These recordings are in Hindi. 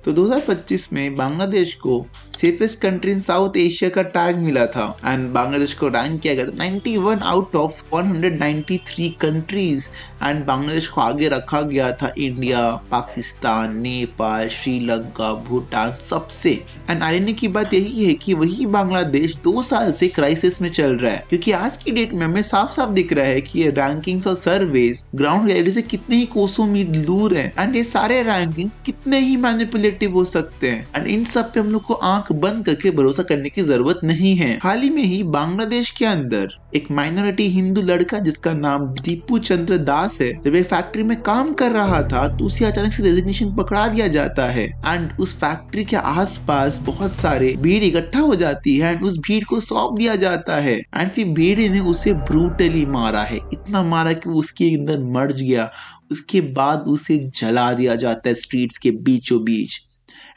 तो 2025 में बांग्लादेश को safest country in south Asia का टैग मिला था एंड बांग्लादेश को रैंक किया गया था 91 out of 193 countries and Bangladesh को आगे रखा गया था इंडिया, पाकिस्तान, नेपाल, श्रीलंका, भूटान सबसे। एंड आईरानी की बात यही है कि वही बांग्लादेश 2 साल से क्राइसिस में चल रहा है, क्योंकि आज की डेट में हमें साफ साफ दिख रहा है कि ये रैंकिंग्स और सर्वेज ग्राउंड रियलिटी से कितने ही कोसों मील दूर है एंड ये सारे रैंकिंग कितने ही मैनिपुलेटिव हो सकते हैं एंड इन सब पे हम लोग को आंख बंद करके भरोसा करने की जरूरत नहीं है। हाल ही में ही बांग्लादेश के अंदर एक माइनॉरिटी हिंदू लड़का जिसका नाम दीपू चंद्र दास है, जब एक फैक्ट्री में काम कर रहा था तो उसे अचानक से रेजिग्नेशन पकड़ा दिया जाता है एंड उस फैक्ट्री के आसपास बहुत सारे भीड़ इकट्ठा हो जाती है एंड उस भीड़ को सौंप दिया जाता है एंड फिर भीड़ ने उसे ब्रूटली मारा है, इतना मारा कि वो उसके अंदर मर गया। उसके बाद उसे जला दिया जाता है स्ट्रीट्स के बीचों बीच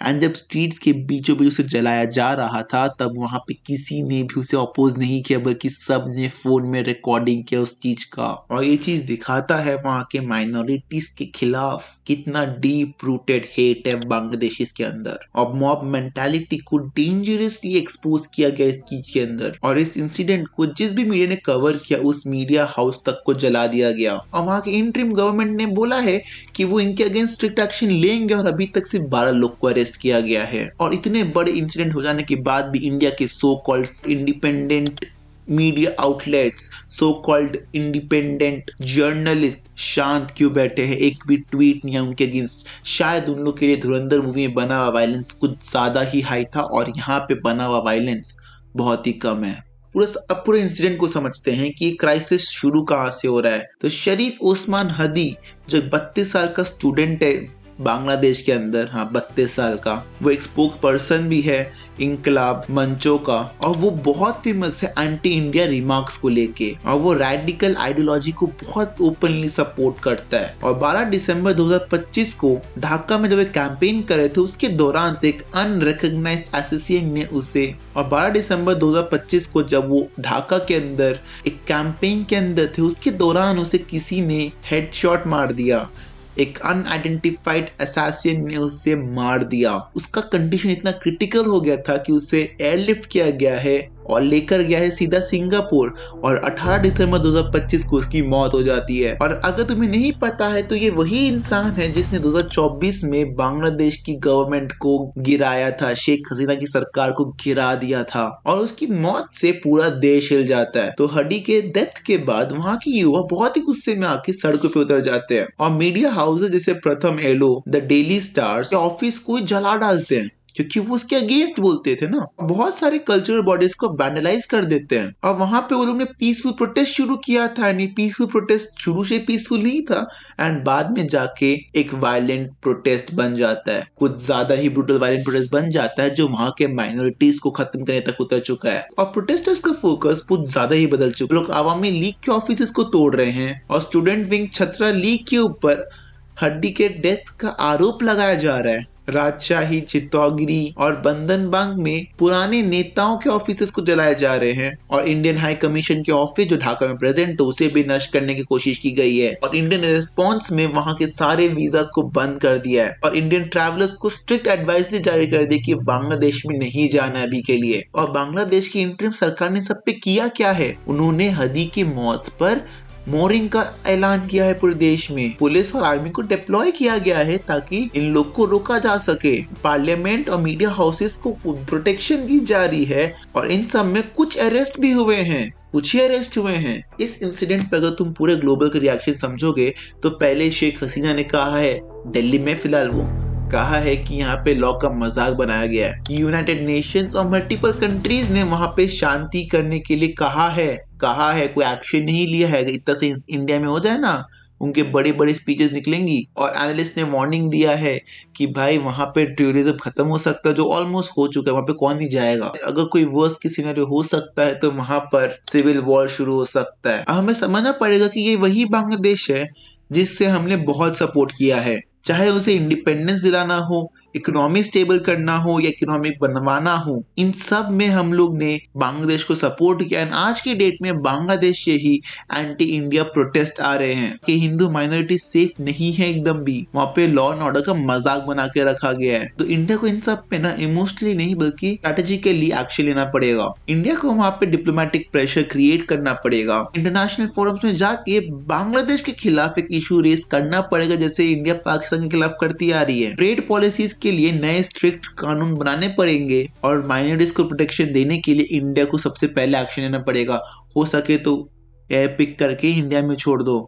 एंड जब स्ट्रीट्स के बीचों बीच उसे जलाया जा रहा था तब वहां पे किसी ने भी उसे अपोज नहीं किया, बल्कि सब ने फोन में रिकॉर्डिंग किया उस चीज का। और ये चीज दिखाता है वहां के माइनॉरिटीज के खिलाफ कितना डीप रूटेड हेट है बांग्लादेशीज के अंदर और मॉब मेंटालिटी को डेंजरसली एक्सपोज किया गया इस चीज के अंदर। और इस इंसिडेंट को जिस भी मीडिया ने कवर किया उस मीडिया हाउस तक को जला दिया गया और वहां के इंटरिम गवर्नमेंट ने बोला है कि वो इनके अगेंस्ट स्ट्रिक्ट एक्शन लेंगे और अभी तक सिर्फ 12 लोग को अरेस्ट किया गया है। और इतने बड़े इंसिडेंट हो जाने के बाद भी इंडिया के so called independent media outlets, so called independent journalist शांत क्यों बैठे हैं? एक भी ट्वीट नहीं है उनके अगेंस्ट। शायद उन लोग के लिए धुरंधर मूवी में बना हुआ वायलेंस कुछ ज्यादा ही हाई था और यहाँ पे बना हुआ वायलेंस बहुत ही कम है। अब पूरे इंसिडेंट को समझते हैं कि क्राइसिस शुरू कहाँ से हो रहा है। तो शरीफ ओस्मान हदी जो 32 साल का स्टूडेंट है बांग्लादेश के अंदर, हाँ 32 साल का, वो एक स्पोक पर्सन भी है इंकलाब मंचों का और वो बहुत फेमस है एंटी इंडिया रिमार्क्स को लेके और वो रेडिकल आइडियोलॉजी को बहुत ओपनली सपोर्ट करता है। और 12 दिसंबर 2025 को ढाका में जब एक कैंपेन करे थे उसके दौरान एक अनरिकॉग्नाइज्ड एसोसिएशन ने उसे, और 12 दिसंबर 2025 को जब वो ढाका के अंदर एक कैंपेन के अंदर थे उसके दौरान उसे किसी ने हेडशॉट मार दिया, एक अनआइडेंटिफाइड असैसिन ने उसे मार दिया। उसका कंडीशन इतना क्रिटिकल हो गया था कि उसे एयरलिफ्ट किया गया है और लेकर गया है सीधा सिंगापुर और 18 दिसंबर 2025 को उसकी मौत हो जाती है। और अगर तुम्हें नहीं पता है तो ये वही इंसान है जिसने 2024 में बांग्लादेश की गवर्नमेंट को गिराया था, शेख हसीना की सरकार को गिरा दिया था और उसकी मौत से पूरा देश हिल जाता है। तो हडी के डेथ के बाद वहां के युवा बहुत ही गुस्से में आके सड़कों पे उतर जाते हैं और मीडिया हाउसेज जैसे Prothom Alo, the daily stars office को जला डालते हैं क्योंकि वो उसके अगेंस्ट बोलते थे ना। बहुत सारे कल्चरल बॉडीज को वैंडलाइज कर देते हैं और वहां पे वो लोग ने पीसफुल प्रोटेस्ट शुरू किया था, यानी पीसफुल प्रोटेस्ट शुरू से पीसफुल नहीं था एंड बाद में जाके एक वायलेंट प्रोटेस्ट बन जाता है, कुछ ज्यादा ही ब्रूटल वायलेंट प्रोटेस्ट बन जाता है जो वहां के माइनॉरिटीज को खत्म करने तक उतर चुका है। और प्रोटेस्टर्स का फोकस कुछ ज्यादा ही बदल चुका है। लोग आवामी लीग के ऑफिस को तोड़ रहे हैं और स्टूडेंट विंग छत्रा लीग के ऊपर हड्डी के डेथ का आरोप लगाया जा रहा है। राजशाही, चित्तौड़गढ़ और बंदरबांग में पुराने नेताओं के ऑफिसेस को जलाए जा रहे हैं और इंडियन हाई कमीशन के ऑफिस जो ढाका में प्रेजेंट है उसे भी नष्ट करने की कोशिश की गई है और इंडियन रिस्पॉन्स में वहां के सारे वीजास को बंद कर दिया है और इंडियन ट्रैवलर्स को स्ट्रिक्ट एडवाइजरी जारी कर दी कि बांग्लादेश में नहीं जाना अभी के लिए। और बांग्लादेश की इंटरिम सरकार ने सब पे किया क्या है, उन्होंने हदी की मौत पर मॉर्निंग का ऐलान किया है। पूरे देश में पुलिस और आर्मी को डिप्लॉय किया गया है ताकि इन लोग को रोका जा सके। पार्लियामेंट और मीडिया हाउसेस को प्रोटेक्शन दी जा रही है और इन सब में कुछ अरेस्ट भी हुए हैं, कुछ ही अरेस्ट हुए हैं। इस इंसिडेंट पर अगर तुम पूरे ग्लोबल के रिएक्शन समझोगे तो पहले शेख हसीना ने कहा है दिल्ली में फिलहाल वो कहा है कि यहाँ पे लॉ का मजाक बनाया गया है। यूनाइटेड नेशंस और मल्टीपल कंट्रीज ने वहां पे शांति करने के लिए कहा है, कोई एक्शन नहीं लिया है। इतना से इंडिया में हो जाए ना उनके बड़े बड़े स्पीचेस निकलेंगी और एनालिस्ट ने वार्निंग दिया है कि भाई वहां पे टूरिज्म खत्म हो सकता है, जो ऑलमोस्ट हो चुका है, वहां पे कौन नहीं जाएगा। अगर कोई वर्स्ट की सिनेरियो हो सकता है तो वहां पर सिविल वॉर शुरू हो सकता है। हमें समझना पड़ेगा कि ये वही बांग्लादेश है जिससे हमने बहुत सपोर्ट किया है, चाहे उसे इंडिपेंडेंस दिलाना हो इकोनॉमी स्टेबल करना हो या इकोनॉमिक बनवाना हो, इन सब में हम लोग ने बांग्लादेश को सपोर्ट किया। एंड आज की डेट में बांग्लादेश से ही एंटी इंडिया प्रोटेस्ट आ रहे हैं कि हिंदू माइनॉरिटी सेफ नहीं है एकदम भी, वहां पे लॉ एंड ऑर्डर का मजाक बना के रखा गया है। तो इंडिया को इन सब पे ना इमोशनली नहीं बल्कि स्ट्रेटेजिकली एक्शन लेना पड़ेगा। इंडिया को वहां पे डिप्लोमेटिक प्रेशर क्रिएट करना पड़ेगा, इंटरनेशनल फोरम्स में जाके बांग्लादेश के खिलाफ एक इशू रेस करना पड़ेगा, जैसे इंडिया पाकिस्तान के खिलाफ करती आ रही है। ट्रेड पॉलिसीज के लिए नए स्ट्रिक्ट कानून बनाने पड़ेंगे और माइनॉरिटीज को प्रोटेक्शन देने के लिए इंडिया को सबसे पहले एक्शन लेना पड़ेगा। हो सके तो एयर पिक करके इंडिया में छोड़ दो।